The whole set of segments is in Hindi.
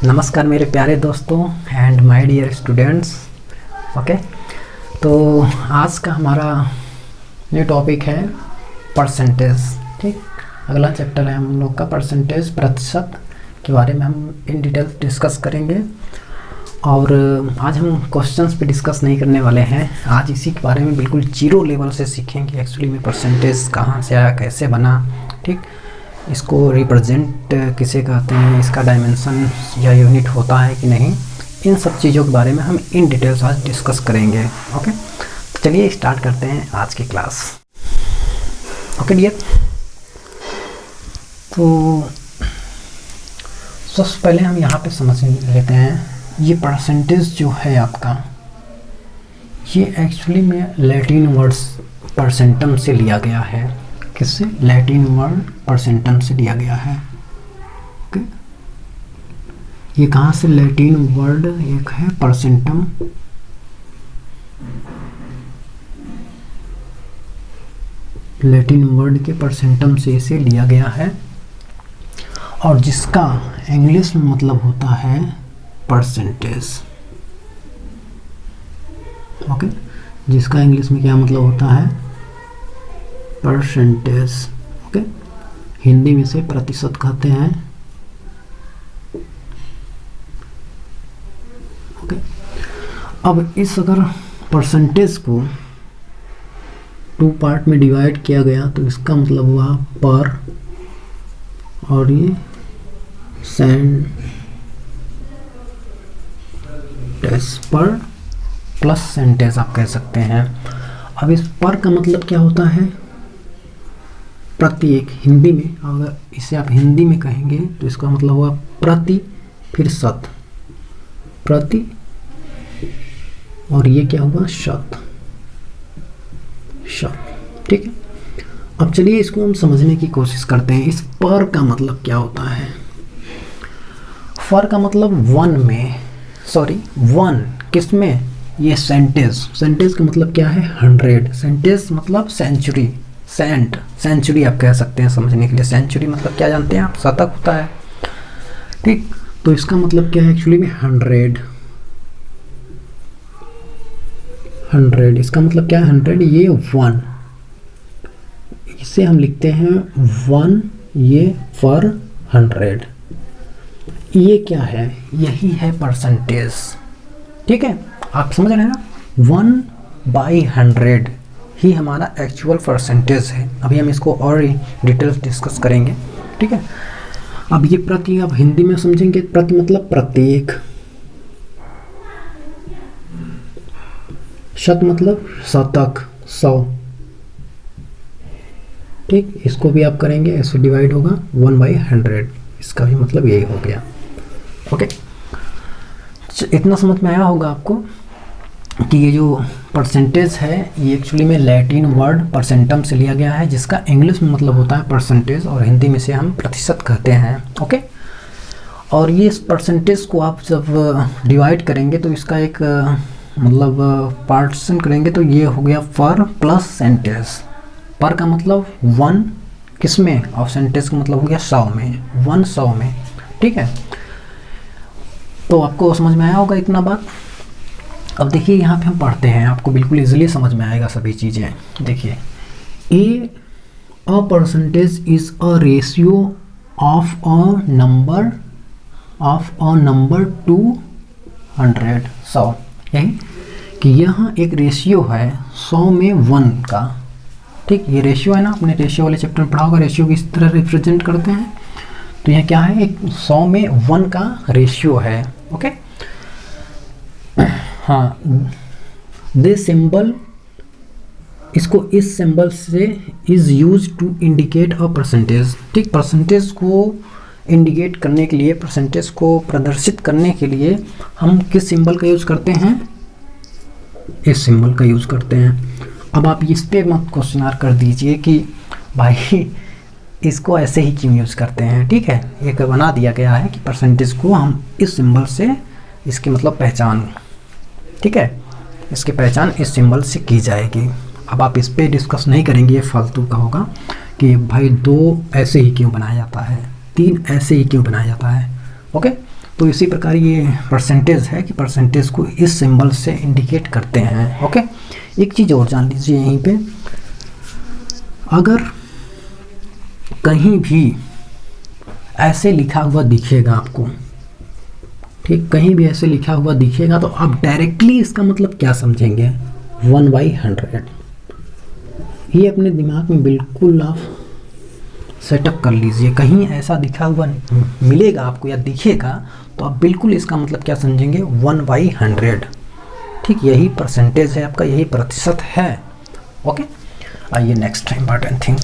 नमस्कार मेरे प्यारे दोस्तों and my dear students. Okay, तो आज का हमारा ये टॉपिक है परसेंटेज। ठीक, अगला चैप्टर है हम लोग का परसेंटेज, प्रतिशत के बारे में हम इन डिटेल डिस्कस करेंगे। और आज हम क्वेश्चंस पे डिस्कस नहीं करने वाले हैं, आज इसी के बारे में बिल्कुल जीरो लेवल से सीखेंगे एक्चुअली में परसेंटेज कहाँ से आया, कैसे बना, ठीक, इसको रिप्रेजेंट किसे कहते हैं, इसका डायमेंशन या यूनिट होता है कि नहीं, इन सब चीज़ों के बारे में हम इन डिटेल्स आज डिस्कस करेंगे। ओके, तो चलिए स्टार्ट करते हैं आज की क्लास। ओके डियर, तो सबसे पहले हम यहाँ पे समझ लेते हैं, ये परसेंटेज जो है आपका, ये एक्चुअली में लैटिन वर्ड्स परसेंटम से लिया गया है। किससे? लैटिन वर्ड परसेंटम से लिया गया है। ओके, ये कहाँ से लैटिन वर्ड एक है परसेंटम, लैटिन वर्ड के परसेंटम से इसे लिया गया है, और जिसका इंग्लिश में मतलब होता है परसेंटेज। ओके, जिसका इंग्लिश में क्या मतलब होता है? परसेंटेज। ओके, हिंदी में से प्रतिशत कहते हैं। ओके, अब इस अगर परसेंटेज को टू पार्ट में डिवाइड किया गया तो इसका मतलब हुआ पर, और ये सेंटेज, पर प्लस सेंटेज आप कह सकते हैं। अब इस पर का मतलब क्या होता है? प्रत्येक। हिंदी में अगर इसे आप हिंदी में कहेंगे तो इसका मतलब हुआ प्रति, फिर शत, प्रति, और ये क्या हुआ? शत, शत। ठीक है, अब चलिए इसको हम समझने की कोशिश करते हैं। इस पर का मतलब क्या होता है? पर का मतलब वन में, सॉरी वन किस में? ये सेंटेज। सेंटेज का मतलब क्या है? 100। सेंटेज मतलब सेंचुरी, सेंचुरी आप कह सकते हैं समझने के लिए। सेंचुरी मतलब क्या जानते हैं आप? शतक होता है। ठीक, तो इसका मतलब क्या है एक्चुअली में? 100। इसका मतलब क्या है? 100, ये 1, इसे हम लिखते हैं 1, ये पर 100। ये क्या है? यही है परसेंटेज। ठीक है, आप समझ रहे हैं ना? 1/100 ही हमारा एक्चुअल परसेंटेज है। अभी हम इसको और डिटेल्स डिस्कस करेंगे। ठीक है, अब ये प्रति अब हिंदी में समझेंगे। प्रति मतलब प्रत्येक, शत मतलब शतक, 100। ठीक, इसको भी आप करेंगे, ऐसे डिवाइड होगा 1/100, इसका भी मतलब यही हो गया। ओके, इतना समझ में आया होगा आपको कि ये जो परसेंटेज है ये एक्चुअली में लैटिन वर्ड परसेंटम से लिया गया है, जिसका इंग्लिश में मतलब होता है परसेंटेज, और हिंदी में से हम प्रतिशत कहते हैं। ओके, और ये इस परसेंटेज को आप जब डिवाइड करेंगे तो इसका एक मतलब पार्टीशन करेंगे तो ये हो गया पर प्लस सेंटेज। पर का मतलब 1 किस में, और सेंटेज का मतलब हो गया 100 में, 1 100 में। ठीक है, तो आपको समझ में आया होगा इतना बात। अब देखिए यहाँ पे हम पढ़ते हैं, आपको बिल्कुल इजीली समझ में आएगा सभी चीज़ें। देखिए, अ percentage is a ratio of a number two 100, 100। यही कि यहाँ एक रेशियो है 100 में 1 का। ठीक, ये रेशियो है ना, अपने रेशियो वाले चैप्टर में पढ़ा होगा, रेशियो को इस तरह रिप्रेजेंट करते हैं। तो यह क्या है? एक 100 में 1 का रेशियो है। ओके, हाँ, दे सिंबल, इसको इस सिंबल से is use to indicate a percentage. ठीक, परसेंटेज को इंडिकेट करने के लिए, परसेंटेज को प्रदर्शित करने के लिए हम किस सिंबल का यूज करते हैं? इस सिंबल का यूज करते हैं। अब आप इस पे मत क्वेश्चन कर दीजिए कि भाई इसको ऐसे ही क्यों यूज करते हैं। ठीक है, एक बना दिया गया है कि परसेंटेज को हम इस सिंबल से, इसकी मतलब पहचान, ठीक है, इसकी पहचान इस सिंबल से की जाएगी। अब आप इस पे डिस्कस नहीं करेंगे, ये फालतू का होगा कि भाई 2 ऐसे ही क्यों बनाया जाता है, 3 ऐसे ही क्यों बनाया जाता है। ओके, तो इसी प्रकार ये परसेंटेज है कि परसेंटेज को इस सिंबल से इंडिकेट करते हैं। ओके, एक चीज़ और जान लीजिए यहीं पे, अगर कहीं भी ऐसे लिखा हुआ दिखेगा आपको, ठीक, कहीं भी ऐसे लिखा हुआ दिखेगा तो आप डायरेक्टली इसका मतलब क्या समझेंगे, 1/100। ये अपने दिमाग में बिल्कुल आप सेटअप कर लीजिए। कहीं ऐसा दिखा हुआ मिलेगा आपको या दिखेगा तो आप बिल्कुल इसका मतलब क्या समझेंगे, 1/100। ठीक, यही परसेंटेज है आपका, यही प्रतिशत है। ओके, आइए next important thing,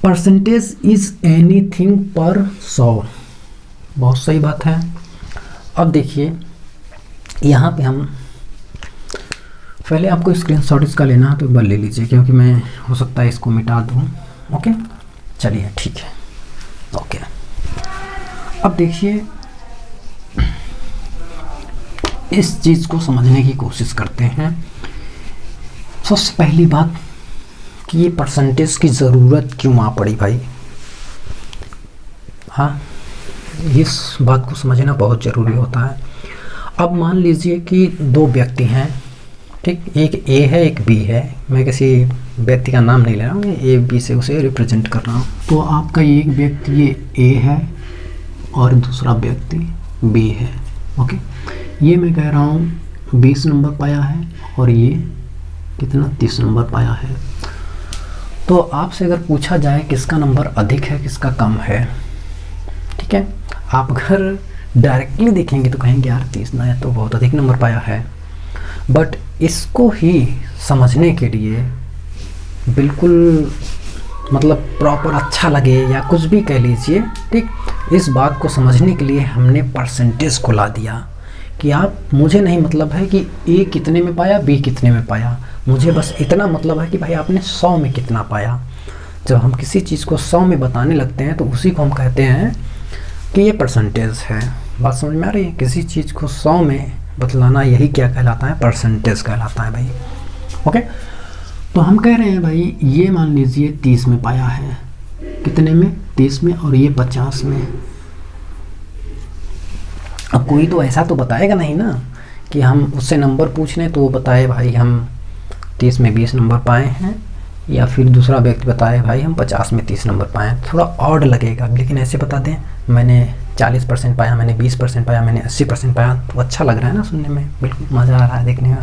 percentage is anything पर 100। बहुत सही बात है। अब देखिए यहाँ पे हम पहले आपको स्क्रीनशॉट इसका लेना है तो एक बार ले लीजिए, क्योंकि मैं हो सकता है इसको मिटा दूँ। ओके, चलिए ठीक है। ओके, अब देखिए इस चीज़ को समझने की कोशिश करते हैं। सबसे पहली बात कि ये परसेंटेज की ज़रूरत क्यों आ पड़ी भाई। हाँ, इस बात को समझना बहुत ज़रूरी होता है। अब मान लीजिए कि दो व्यक्ति हैं, ठीक, एक ए है एक बी है। मैं किसी व्यक्ति का नाम नहीं ले रहा हूँ, ए बी से उसे रिप्रेजेंट कर रहा हूँ। तो आपका एक व्यक्ति ये ए है और दूसरा व्यक्ति बी है। ओके, ये मैं कह रहा हूँ 20 नंबर पाया है और ये कितना 30 नंबर पाया है। तो आपसे अगर पूछा जाए किसका नंबर अधिक है किसका कम है, ठीक है, आप अगर डायरेक्टली देखेंगे तो कहेंगे यार 30 ना है तो बहुत अधिक नंबर पाया है। बट इसको ही समझने के लिए बिल्कुल मतलब प्रॉपर अच्छा लगे या कुछ भी कह लीजिए, ठीक, इस बात को समझने के लिए हमने परसेंटेज को ला दिया कि आप, मुझे नहीं मतलब है कि ए कितने में पाया बी कितने में पाया, मुझे बस इतना मतलब है कि भाई आपने 100 में कितना पाया। जब हम किसी चीज़ को 100 में बताने लगते हैं तो उसी को हम कहते हैं कि ये परसेंटेज है। बात समझ में आ रही है? किसी चीज़ को 100 में बतलाना यही क्या कहलाता है, परसेंटेज कहलाता है भाई। ओके, तो हम कह रहे हैं भाई ये मान लीजिए 30 में पाया है, कितने में, 30 में, और ये 50 में। अब कोई तो ऐसा तो बताएगा नहीं ना कि हम उससे नंबर पूछ लें तो वो बताए भाई हम 30 में 20 नंबर पाए हैं, या फिर दूसरा व्यक्ति बताए भाई हम 50 में 30 नंबर पाए हैं। थोड़ा ऑड लगेगा, लेकिन ऐसे बता दें मैंने 40% पाया, मैंने 20% पाया, मैंने 80% पाया, तो अच्छा लग रहा है ना सुनने में, बिल्कुल मज़ा आ रहा है देखने में।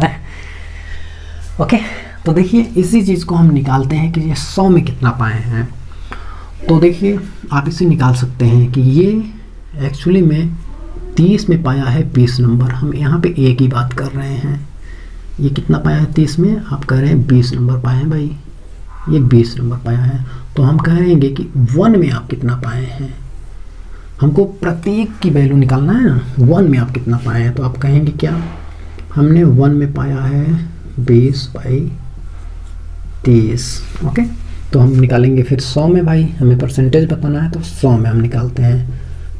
ओके, तो देखिए इसी चीज़ को हम निकालते हैं कि ये 100 में कितना पाए हैं। तो देखिए आप इसे निकाल सकते हैं कि ये एक्चुअली में 30 में पाया है 20 नंबर। हम यहाँ पे ए की बात कर रहे हैं। ये कितना पाया है 30 में, आप कह रहे हैं 20 नंबर पाए हैं भाई, ये 20 नंबर पाया है। तो हम कहेंगे कि 1 में आप कितना पाए हैं, हमको प्रत्येक की वैल्यू निकालना है ना, 1 में आप कितना पाए हैं। तो आप कहेंगे क्या, हमने 1 में पाया है 20/30। ओके, तो हम निकालेंगे फिर 100 में, भाई हमें परसेंटेज बताना है तो 100 में हम निकालते हैं।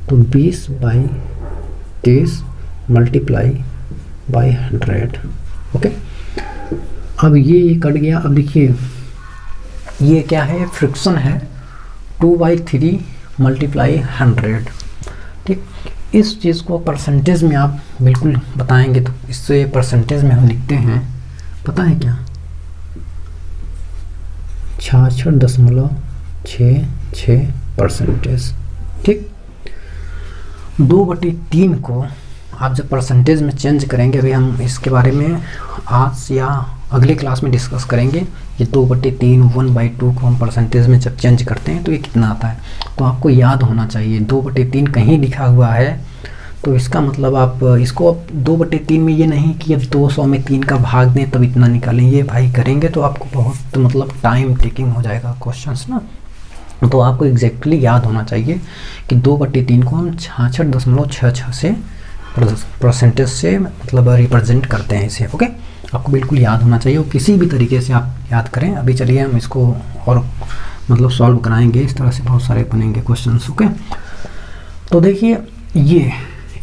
तो 20/30 मल्टीप्लाई बाई 100। ओके, अब ये कट गया। अब देखिए ये क्या है, फ्रिक्शन है, 2/3 मल्टीप्लाई 100। ठीक, इस चीज़ को परसेंटेज में आप बिल्कुल बताएंगे तो इससे परसेंटेज में हम लिखते हैं, पता है क्या, 66.66%। ठीक, 2/3 को आप जब परसेंटेज में चेंज करेंगे, अभी हम इसके बारे में आज या अगले क्लास में डिस्कस करेंगे। ये 2/3 1/2 को हम परसेंटेज में जब चेंज करते हैं तो ये कितना आता है। तो आपको याद होना चाहिए 2/3 कहीं लिखा हुआ है तो इसका मतलब आप इसको 2/3 में ये नहीं कि अब 200 में 3 का भाग दें तब इतना निकालें, ये भाई करेंगे तो आपको बहुत मतलब टाइम टेकिंग हो जाएगा क्वेश्चंस ना। तो आपको एग्जैक्टली याद होना चाहिए कि 2/3 को हम 66.66 से परसेंटेज से मतलब रिप्रेजेंट करते हैं इसे। ओके, आपको बिल्कुल याद होना चाहिए और किसी भी तरीके से आप याद करें। अभी चलिए हम इसको और मतलब सॉल्व कराएंगे, इस तरह से बहुत सारे बनेंगे क्वेश्चंस। ओके, तो देखिए ये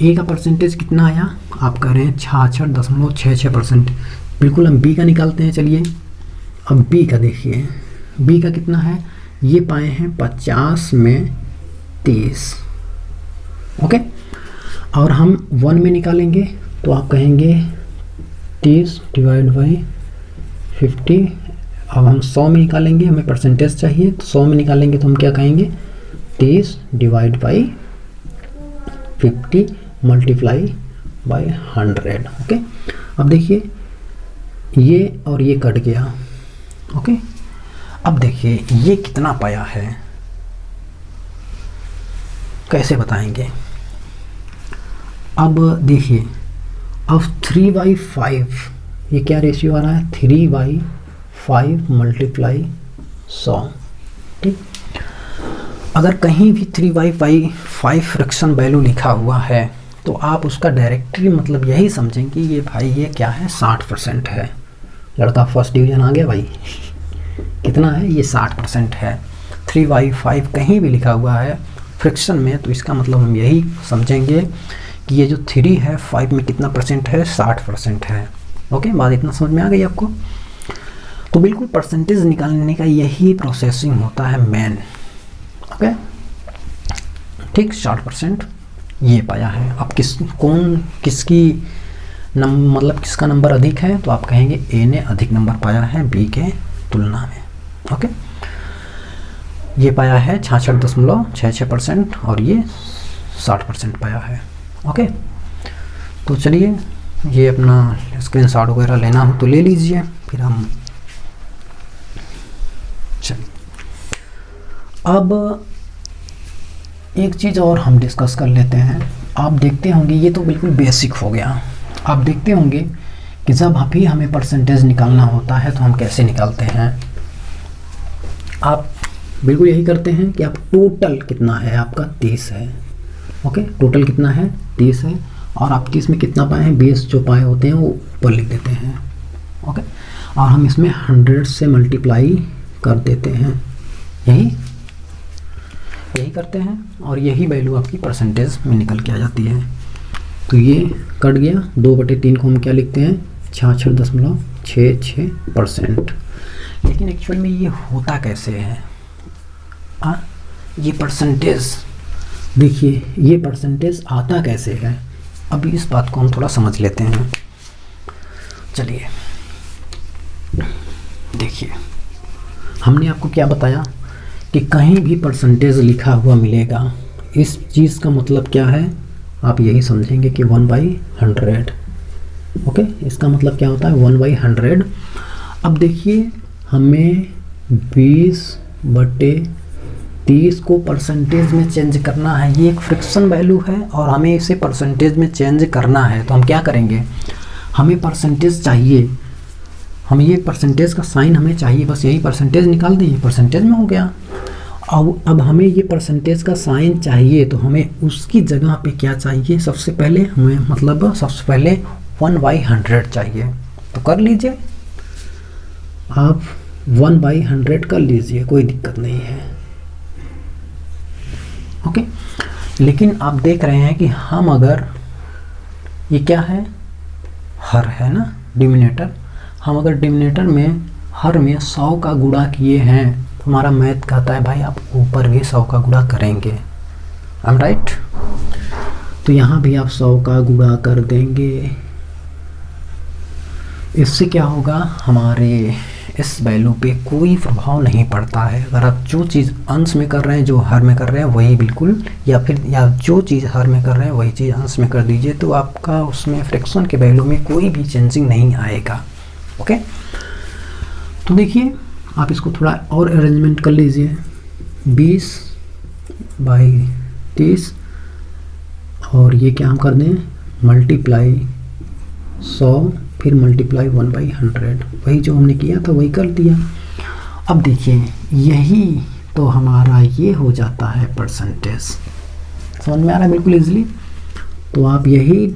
ए का परसेंटेज कितना आया, आप कह रहे हैं 66.66%। बिल्कुल हम बी का निकालते हैं। चलिए अब बी का देखिए, बी का कितना है, ये पाए हैं 50 में 30। ओके। और हम 1 में निकालेंगे तो आप कहेंगे 30 डिवाइड बाई 50। अब हम 100 में निकालेंगे, हमें परसेंटेज चाहिए, तो 100 में निकालेंगे तो हम क्या कहेंगे 30 divide by 50 multiply by 100। Okay. अब देखिए ये और ये कट गया। ओके। अब देखिए ये कितना पाया है, कैसे बताएंगे। अब देखिए अब 3/5 ये क्या रेशियो आ रहा है 3/5 मल्टीप्लाई 100। ठीक। अगर कहीं भी 3/5 फ्रैक्शन वैल्यू लिखा हुआ है तो आप उसका डायरेक्टली मतलब यही समझें कि ये भाई ये क्या है 60% है। लड़का फर्स्ट डिवीज़न आ गया भाई। कितना है ये 60% है। 3/5 कहीं भी लिखा हुआ है फ्रैक्शन में तो इसका मतलब हम यही समझेंगे कि ये जो 3 है 5 में कितना परसेंट है 60% है। ओके, बात इतना समझ में आ गई आपको। तो बिल्कुल परसेंटेज निकालने का यही प्रोसेसिंग होता है मेन। ओके ठीक, 60% ये पाया है। अब किसकी मतलब किसका नंबर अधिक है तो आप कहेंगे ए ने अधिक नंबर पाया है बी के तुलना में। ओके, ये पाया है 66.66% और ये 60% पाया है। ओके, तो चलिए ये अपना स्क्रीनशॉट वगैरह लेना हो तो ले लीजिए, फिर हम चलिए अब एक चीज़ और हम डिस्कस कर लेते हैं। आप देखते होंगे ये तो बिल्कुल बेसिक हो गया। आप देखते होंगे कि जब भी हमें परसेंटेज निकालना होता है तो हम कैसे निकालते हैं। आप बिल्कुल यही करते हैं कि आप टोटल कितना है आपका 30 है। ओके, टोटल कितना है 30 है और आप 30 में कितना पाए हैं 20 जो पाए होते हैं वो ऊपर लिख देते हैं। ओके, और हम इसमें 100 से मल्टीप्लाई कर देते हैं। यही करते हैं और यही वैल्यू आपकी परसेंटेज में निकल के आ जाती है। तो ये कट गया, 2/3 को हम क्या लिखते हैं 66.66%। लेकिन एक्चुअल में ये होता कैसे है ये परसेंटेज, देखिए ये परसेंटेज आता कैसे है। अभी इस बात को हम थोड़ा समझ लेते हैं। चलिए देखिए, हमने आपको क्या बताया कि कहीं भी परसेंटेज लिखा हुआ मिलेगा, इस चीज़ का मतलब क्या है आप यही समझेंगे कि 1/100। ओके, इसका मतलब क्या होता है 1/100। अब देखिए हमें 20/30 को परसेंटेज में चेंज करना है। ये एक फ्रैक्शन वैल्यू है और हमें इसे परसेंटेज में चेंज करना है। तो हम क्या करेंगे, हमें परसेंटेज चाहिए, हमें ये परसेंटेज का साइन हमें चाहिए, बस यही परसेंटेज निकाल दीजिए, परसेंटेज में हो गया। अब हमें ये परसेंटेज का साइन चाहिए तो हमें उसकी जगह पे क्या चाहिए, सबसे पहले हमें मतलब सबसे पहले 1/100 चाहिए। तो कर लीजिए आप 1/100 कर लीजिए, कोई दिक्कत नहीं है। ओके, लेकिन आप देख रहे हैं कि हम अगर ये क्या है हर है ना डिनोमिनेटर, हम अगर डिनोमिनेटर में हर में 100 का गुणा किए हैं तो हमारा मैथ कहता है भाई आप ऊपर भी 100 का गुणा करेंगे। I am right. तो यहाँ भी आप 100 का गुणा कर देंगे। इससे क्या होगा, हमारे इस वैल्यू पे कोई प्रभाव नहीं पड़ता है। अगर आप जो चीज़ अंश में कर रहे हैं जो हर में कर रहे हैं वही बिल्कुल, या जो चीज़ हर में कर रहे हैं वही चीज़ अंश में कर दीजिए, तो आपका उसमें फ्रैक्शन के वैल्यू में कोई भी चेंजिंग नहीं आएगा। ओके, तो देखिए आप इसको थोड़ा और अरेंजमेंट कर लीजिए। 20/30 और ये क्या हम कर दें मल्टीप्लाई 100 फिर मल्टीप्लाई 1/100, वही जो हमने किया था वही कर दिया। अब देखिए यही तो हमारा ये हो जाता है परसेंटेज। समझ में आ रहा है बिल्कुल इजीली। तो आप यही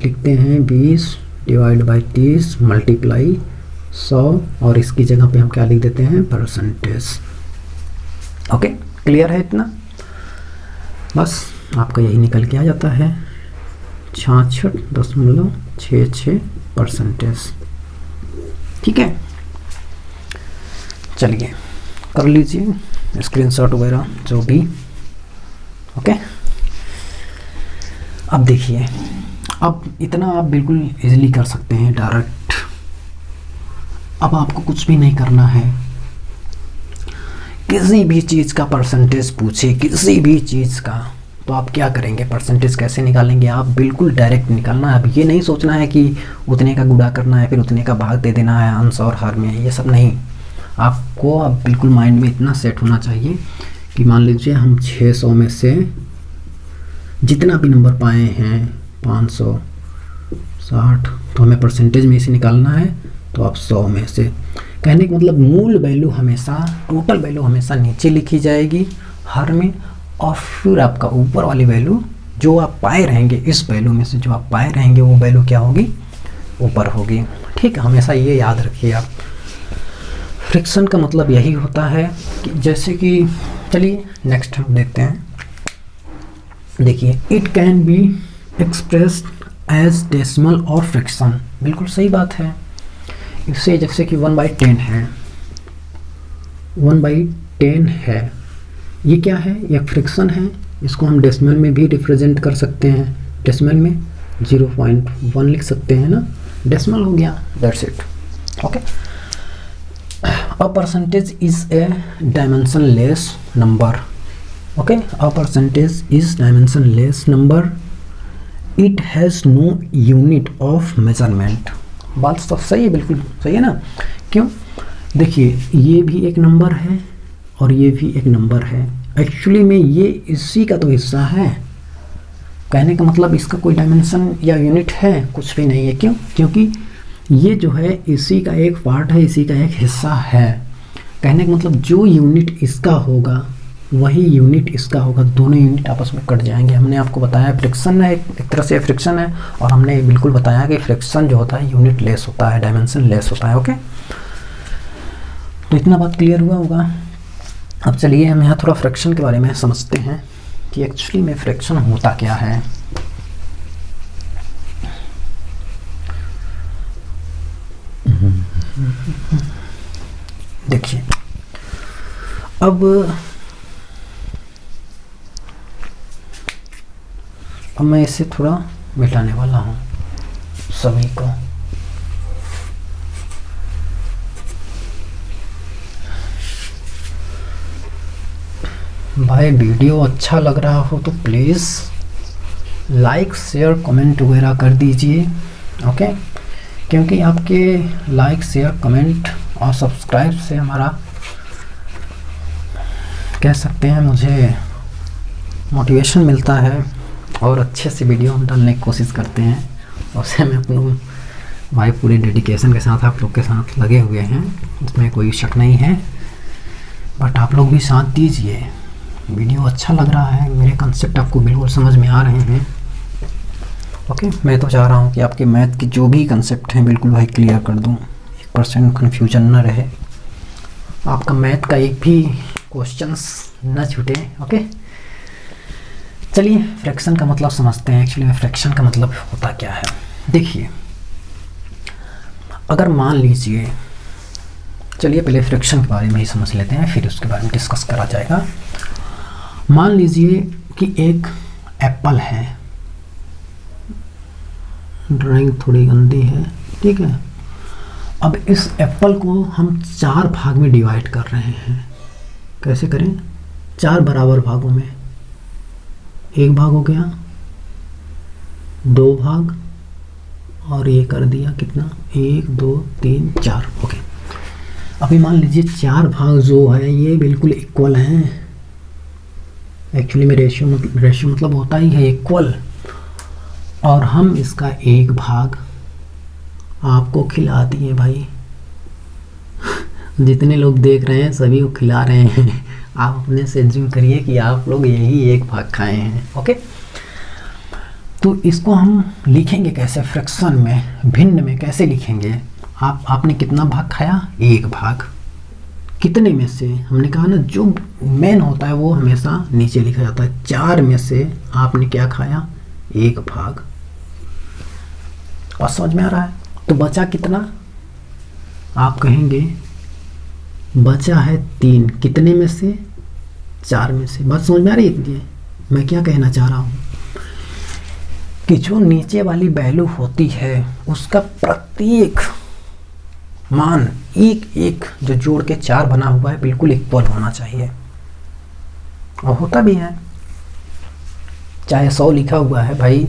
लिखते हैं 20/30 मल्टीप्लाई 100 और इसकी जगह पे हम क्या लिख देते हैं परसेंटेज। ओके, क्लियर है इतना, बस आपका यही निकल के आ जाता है 66.66%। ठीक है, चलिए कर लीजिए स्क्रीनशॉट वगैरह जो भी। ओके, अब देखिए, अब इतना आप बिल्कुल इजीली कर सकते हैं डायरेक्ट। अब आपको कुछ भी नहीं करना है, किसी भी चीज़ का परसेंटेज पूछे, किसी भी चीज़ का, तो आप क्या करेंगे, परसेंटेज कैसे निकालेंगे, आप बिल्कुल डायरेक्ट निकालना है। अब ये नहीं सोचना है कि उतने का गुणा करना है फिर उतने का भाग दे देना है अंश और हर में, ये सब नहीं। आपको अब बिल्कुल माइंड में इतना सेट होना चाहिए कि मान लीजिए हम 600 में से जितना भी नंबर पाए हैं 560, तो हमें परसेंटेज में इसे निकालना है, तो आप 100 में से, कहने का मतलब मूल वैल्यू हमेशा, टोटल वैल्यू हमेशा नीचे लिखी जाएगी हर में, और फिर आपका ऊपर वाली वैल्यू जो आप पाए रहेंगे, इस वैल्यू में से जो आप पाए रहेंगे वो वैल्यू क्या होगी, ऊपर होगी। ठीक है, हमेशा ये याद रखिए आप। फ्रिक्शन का मतलब यही होता है कि जैसे कि, चलिए नेक्स्ट हम देखते हैं। देखिए, it can be expressed as decimal और फ्रिक्शन, बिल्कुल सही बात है। इससे जैसे कि 1/10 है, 1/10 है, ये क्या है, ये फ्रिक्शन है। इसको हम डेसिमल में भी रिप्रेजेंट कर सकते हैं, डेसिमल में 0.1 लिख सकते हैं ना, डेसिमल हो गया, that's it. Okay, a percentage is a dimensionless number. Okay, a percentage is dimensionless number, it has no unit of measurement. बात तो सही है, बिल्कुल सही है ना। क्यों, देखिए ये भी एक नंबर है और ये भी एक नंबर है, एक्चुअली में ये इसी का तो हिस्सा है। कहने का मतलब इसका कोई डायमेंशन या यूनिट है, कुछ भी नहीं है। क्यों, क्योंकि ये जो है इसी का एक पार्ट है, इसी का एक हिस्सा है। कहने का मतलब जो यूनिट इसका होगा वही यूनिट इसका होगा, दोनों यूनिट आपस में कट जाएंगे। हमने आपको बताया फ्रिक्शन है, एक तरह से फ्रिक्शन है, और हमने बिल्कुल बताया कि फ्रिक्शन जो होता है यूनिट लेस होता है, डायमेंशन लेस होता है। ओके, तो इतना बात क्लियर हुआ होगा। अब चलिए हम यहाँ थोड़ा फ्रिक्शन के बारे में समझते हैं कि एक्चुअली में फ्रिक्शन होता क्या है। देखिए, अब मैं इसे थोड़ा मिटाने वाला हूँ सभी को। भाई वीडियो अच्छा लग रहा हो तो प्लीज़ लाइक शेयर कमेंट वगैरह कर दीजिए। ओके, क्योंकि आपके लाइक शेयर कमेंट और सब्सक्राइब से हमारा, कह सकते हैं, मुझे मोटिवेशन मिलता है और अच्छे से वीडियो हम डालने की कोशिश करते हैं। और से हम अपने भाई पूरे डेडिकेशन के साथ आप लोग के साथ लगे हुए हैं, इसमें कोई शक नहीं है। बट आप लोग भी साथ दीजिए, वीडियो अच्छा लग रहा है, मेरे कंसेप्ट आपको बिल्कुल समझ में आ रहे हैं। ओके, मैं तो चाह रहा हूँ कि आपके मैथ के जो भी कंसेप्ट हैं बिल्कुल भाई क्लियर कर दूँ, 1% कन्फ्यूजन न रहे, आपका मैथ का एक भी क्वेश्चंस न छूटे। ओके, चलिए फ्रैक्शन का मतलब समझते हैं। एक्चुअली में फ्रैक्शन का मतलब होता क्या है। देखिए, अगर मान लीजिए, चलिए पहले फ्रैक्शन के बारे में ही समझ लेते हैं, फिर उसके बारे में डिस्कस करा जाएगा। मान लीजिए कि एक एप्पल है, ड्राइंग थोड़ी गंदी है, ठीक है। अब इस एप्पल को हम 4 भाग में डिवाइड कर रहे हैं। कैसे करें, 4 बराबर भागों में, एक भाग हो गया, 2 भाग, और ये कर दिया कितना, 1 2 3 4। ओके, अभी मान लीजिए 4 भाग जो है ये बिल्कुल इक्वल हैं। एक्चुअली में रेशियो मतलब होता ही है इक्वल, और हम इसका 1 भाग आपको खिला दिए भाई। जितने लोग देख रहे हैं सभी को खिला रहे हैं। आप अपने से एज्यूम करिए कि आप लोग यही 1 भाग खाए हैं। ओके, तो इसको हम लिखेंगे कैसे, फ्रैक्शन में, भिन्न में कैसे लिखेंगे। आपने कितना भाग खाया, 1 भाग। कितने में से, हमने कहा ना जो मेन होता है वो हमेशा नीचे लिखा जाता है। 4 में से आपने क्या खाया, 1 भाग। और समझ में आ रहा है, तो बचा कितना, आप कहेंगे बचा है 3। कितने में से, 4 में से। बात समझ में आ रही है मैं क्या कहना चाह रहा हूँ। कि जो नीचे वाली वैल्यू होती है उसका प्रत्येक मान एक एक जो जोड़ के 4 बना हुआ है बिल्कुल इक्वल होना चाहिए, और होता भी है। चाहे 100 लिखा हुआ है भाई,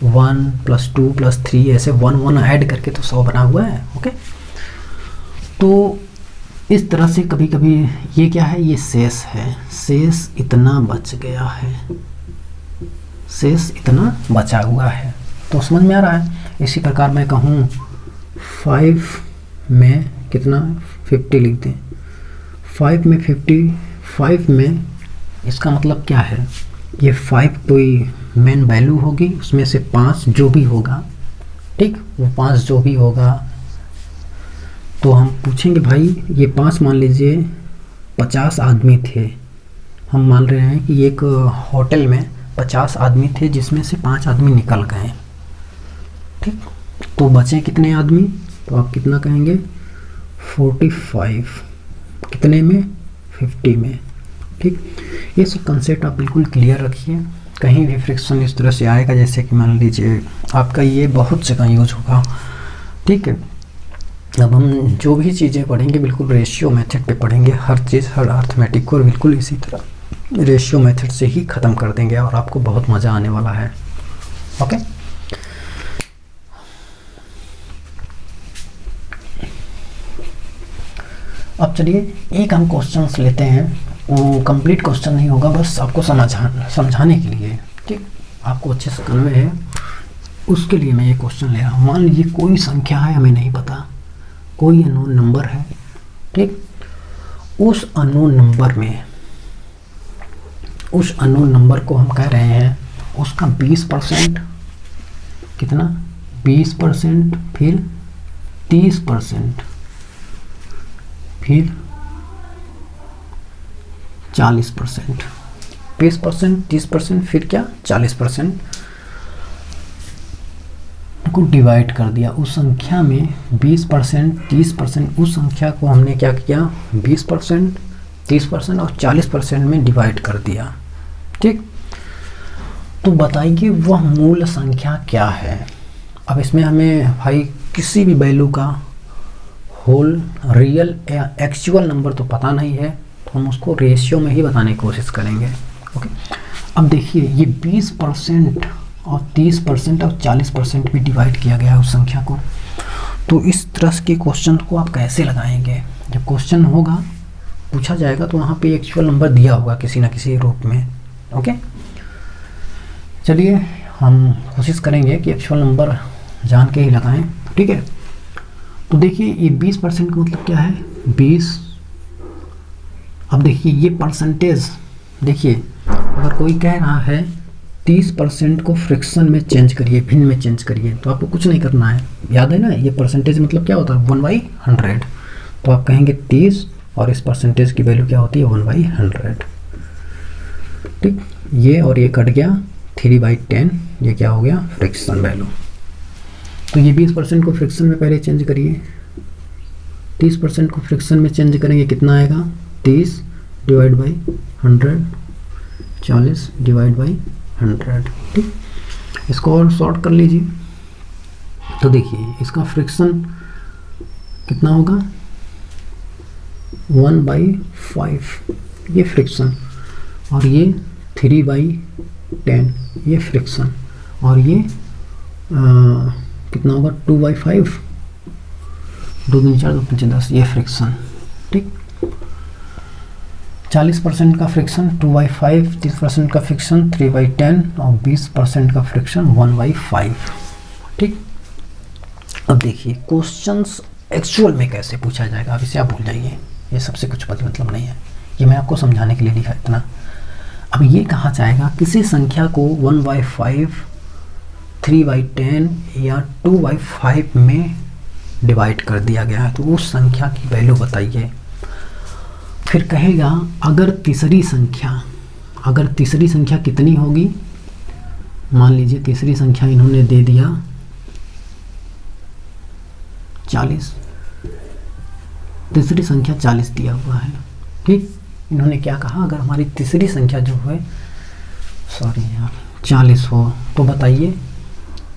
1 + 2 + 3 ऐसे 1 1 ऐड करके तो 100 बना हुआ है। ओके, तो इस तरह से कभी कभी ये क्या है, ये शेष है, शेष इतना बच गया है, शेष इतना बचा हुआ है। तो समझ में आ रहा है। इसी प्रकार मैं कहूँ 5 में कितना 50 लिख दें, 5 में 50, 5 में इसका मतलब क्या है, ये 5 कोई मेन वैल्यू होगी, उसमें से 5 जो भी होगा, ठीक, वो 5 जो भी होगा तो हम पूछेंगे भाई ये 5 मान लीजिए 50 आदमी थे, हम मान रहे हैं कि एक होटल में 50 आदमी थे जिसमें से 5 आदमी निकल गए, ठीक, तो बचे कितने आदमी, तो आप कितना कहेंगे 45, कितने में 50 में, ठीक। ये सब कंसेप्ट आप बिल्कुल क्लियर रखिए। कहीं भी फ्रिक्शन इस तरह से आएगा जैसे कि मान लीजिए आपका ये बहुत जगह यूज होगा, ठीक है। अब हम जो भी चीज़ें पढ़ेंगे बिल्कुल रेशियो मेथड पे पढ़ेंगे, हर चीज़ हर अर्थमेटिक को बिल्कुल इसी तरह रेशियो मेथड से ही ख़त्म कर देंगे और आपको बहुत मज़ा आने वाला है। ओके, अब चलिए एक हम क्वेश्चंस लेते हैं, वो कंप्लीट क्वेश्चन नहीं होगा, बस आपको समझाने के लिए, ठीक, आपको अच्छे से कन्वे है उसके लिए मैं ये क्वेश्चन ले रहा हूँ। मान लीजिए कोई संख्या है, हमें नहीं पता, कोई अननोन नंबर है, ठीक, उस अननोन नंबर को हम कह रहे हैं उसका 20%, कितना 20%, फिर 30%, फिर 40%, 20%, 30%, फिर क्या 40% को डिवाइड कर दिया। उस संख्या में 20%, 30%, उस संख्या को हमने क्या किया 20%, 30% और 40% में डिवाइड कर दिया, ठीक। तो बताइए वह मूल संख्या क्या है। अब इसमें हमें भाई किसी भी वैल्यू का होल, रियल या एक्चुअल नंबर तो पता नहीं है, तो हम उसको रेशियो में ही बताने की कोशिश करेंगे। ओके, अब देखिए ये 20% और 30% और 40% में डिवाइड किया गया है उस संख्या को। तो इस तरह के क्वेश्चन को आप कैसे लगाएंगे, जब क्वेश्चन होगा पूछा जाएगा तो वहाँ पे एक्चुअल नंबर दिया होगा किसी ना किसी रूप में। ओके, चलिए हम कोशिश करेंगे कि एक्चुअल नंबर जान के ही लगाएं, ठीक है। तो देखिए ये 20% का मतलब क्या है 20। अब देखिए ये परसेंटेज, देखिए अगर कोई कह रहा है 30% को फ्रैक्शन में चेंज करिए, भिन्न में चेंज करिए, तो आपको कुछ नहीं करना है, याद है ना, ये परसेंटेज मतलब क्या होता है 1/100। तो आप कहेंगे 30 और इस परसेंटेज की वैल्यू क्या होती है 1/100, ठीक। ये और ये कट गया 3/10, ये क्या हो गया फ्रैक्शन वैल्यू। तो ये 20% को फ्रैक्शन में पहले चेंज करिए, 30% को फ्रैक्शन में चेंज करेंगे, कितना आएगा 30/100, 40/100, ठीक। इसको और शॉर्ट कर लीजिए, तो देखिए इसका फ्रैक्शन कितना होगा 1/5, ये फ्रैक्शन, और ये 3/10 ये फ्रैक्शन, और ये कितना होगा 2/5, 2 दूनी 4, 2 पंचे 10, ये फ्रैक्शन, ठीक। 40% का फ्रैक्शन 2/5, 30% का फ्रैक्शन 3/10 और 20% का फ्रैक्शन 1/5, ठीक। अब देखिए क्वेश्चंस एक्चुअल में कैसे पूछा जाएगा, अब इसे आप भूल जाइए, ये सबसे कुछ मतलब नहीं है, ये मैं आपको समझाने के लिए लिखा इतना। अब ये कहा जाएगा किसी संख्या को 1/5, 3/10 या 2/5 में डिवाइड कर दिया गया है, तो उस संख्या की वैल्यू बताइए। फिर कहेगा अगर तीसरी संख्या कितनी होगी, मान लीजिए तीसरी संख्या इन्होंने दे दिया 40, तीसरी संख्या 40 दिया हुआ है, ठीक। इन्होंने क्या कहा अगर हमारी तीसरी संख्या जो है 40 हो, तो बताइए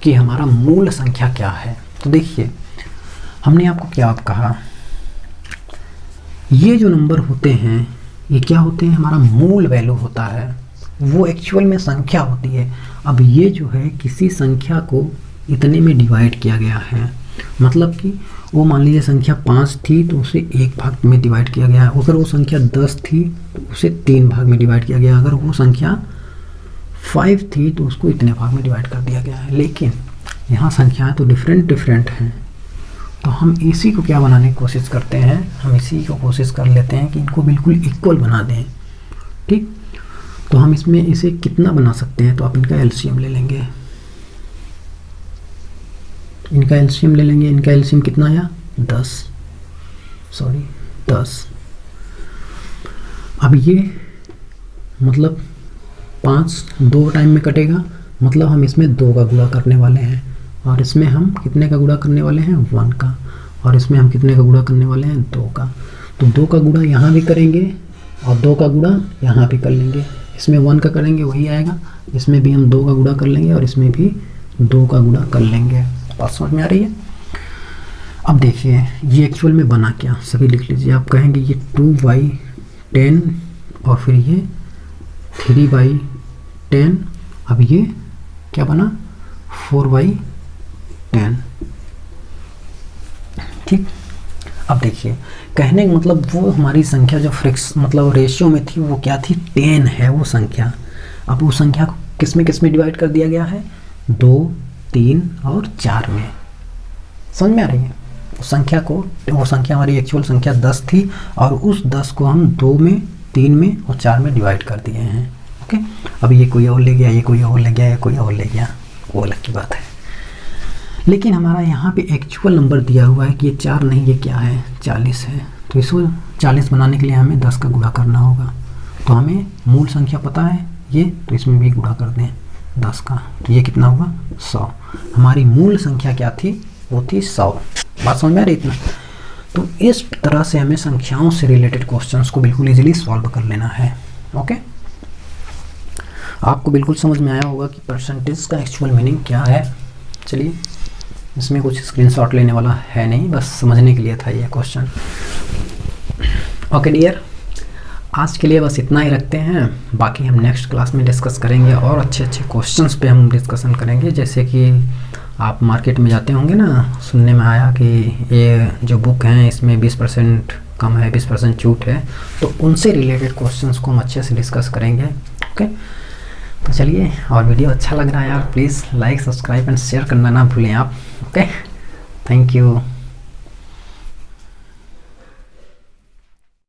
कि हमारा मूल संख्या क्या है। तो देखिए हमने आपको क्या कहा, ये जो नंबर होते हैं ये क्या होते हैं, हमारा मूल वैल्यू होता है, वो एक्चुअल में संख्या होती है। अब ये जो है किसी संख्या को इतने में डिवाइड किया गया है, मतलब कि वो मान लीजिए संख्या 5 थी तो उसे 1 भाग में डिवाइड किया गया है, अगर वो संख्या 10 थी तो उसे 3 भाग में डिवाइड किया गया, अगर वो संख्या 5 थी तो उसको इतने भाग में डिवाइड कर दिया गया है। लेकिन यहाँ संख्याएं तो डिफरेंट हैं, तो हम इसी को क्या बनाने की कोशिश करते हैं, हम इसी को कोशिश कर लेते हैं कि इनको बिल्कुल इक्वल बना दें। ठीक, तो हम इसमें इसे कितना बना सकते हैं, तो आप इनका एलसीएम ले लेंगे, इनका एलसीएम ले लेंगे। इनका एलसीएम कितना आया 10। अब ये मतलब 5 2 टाइम में कटेगा, मतलब हम इसमें 2 का गुणा करने वाले हैं, और इसमें हम कितने का गुणा करने वाले हैं 1 का, और इसमें हम कितने का गुणा करने वाले हैं 2 का। तो 2 का गुणा यहाँ भी करेंगे और 2 का गुणा यहाँ भी कर लेंगे, इसमें 1 का करेंगे वही आएगा, इसमें भी हम 2 का गुणा कर लेंगे और इसमें भी 2 का गुणा कर लेंगे। बात समझ में आ रही है। अब देखिए ये एक्चुअल में बना क्या, सभी लिख लीजिए। आप कहेंगे ये 2/10 और फिर ये 3/10, अब ये क्या बना 4/10। ठीक, अब देखिए कहने का मतलब वो हमारी संख्या जो मतलब रेशियो में थी वो क्या थी 10 है वो संख्या। अब वो संख्या को किस में डिवाइड कर दिया गया है 2 3 और 4 में। समझ में आ रही है। उस संख्या को, वो संख्या हमारी एक्चुअल संख्या 10 थी और उस 10 को हम 2 में 3 में और 4 में डिवाइड कर दिए हैं। ओके, अब ये कोई और ले गया, ये कोई और ले गया, ये कोई और ले गया, वो अलग की बात है। लेकिन हमारा यहाँ पे एक्चुअल नंबर दिया हुआ है कि ये 4 नहीं, ये क्या है 40 है। तो इसको 40 बनाने के लिए हमें 10 का गुणा करना होगा। तो हमें मूल संख्या पता है ये, तो इसमें भी गुणा कर दें 10 का, तो ये कितना हुआ 100। हमारी मूल संख्या क्या थी, वो थी 100। बात समझ में आ रही इतना। तो इस तरह से हमें संख्याओं से रिलेटेड क्वेश्चंस को बिल्कुल इजीली सॉल्व कर लेना है। ओके, आपको बिल्कुल समझ में आया होगा कि परसेंटेज का एक्चुअल मीनिंग क्या है। चलिए, इसमें कुछ स्क्रीनशॉट लेने वाला है नहीं, बस समझने के लिए था ये क्वेश्चन। ओके डियर, आज के लिए बस इतना ही रखते हैं, बाकी हम नेक्स्ट क्लास में डिस्कस करेंगे और अच्छे क्वेश्चंस पे हम डिस्कशन करेंगे। जैसे कि आप मार्केट में जाते होंगे ना, सुनने में आया कि ये जो बुक हैं इसमें 20% कम है, 20% छूट है, तो उनसे रिलेटेड क्वेश्चंस को हम अच्छे से डिस्कस करेंगे। ओके, तो चलिए, और वीडियो अच्छा लग रहा है यार, please like subscribe and share करना ना भूलें आप। Okay, thank you.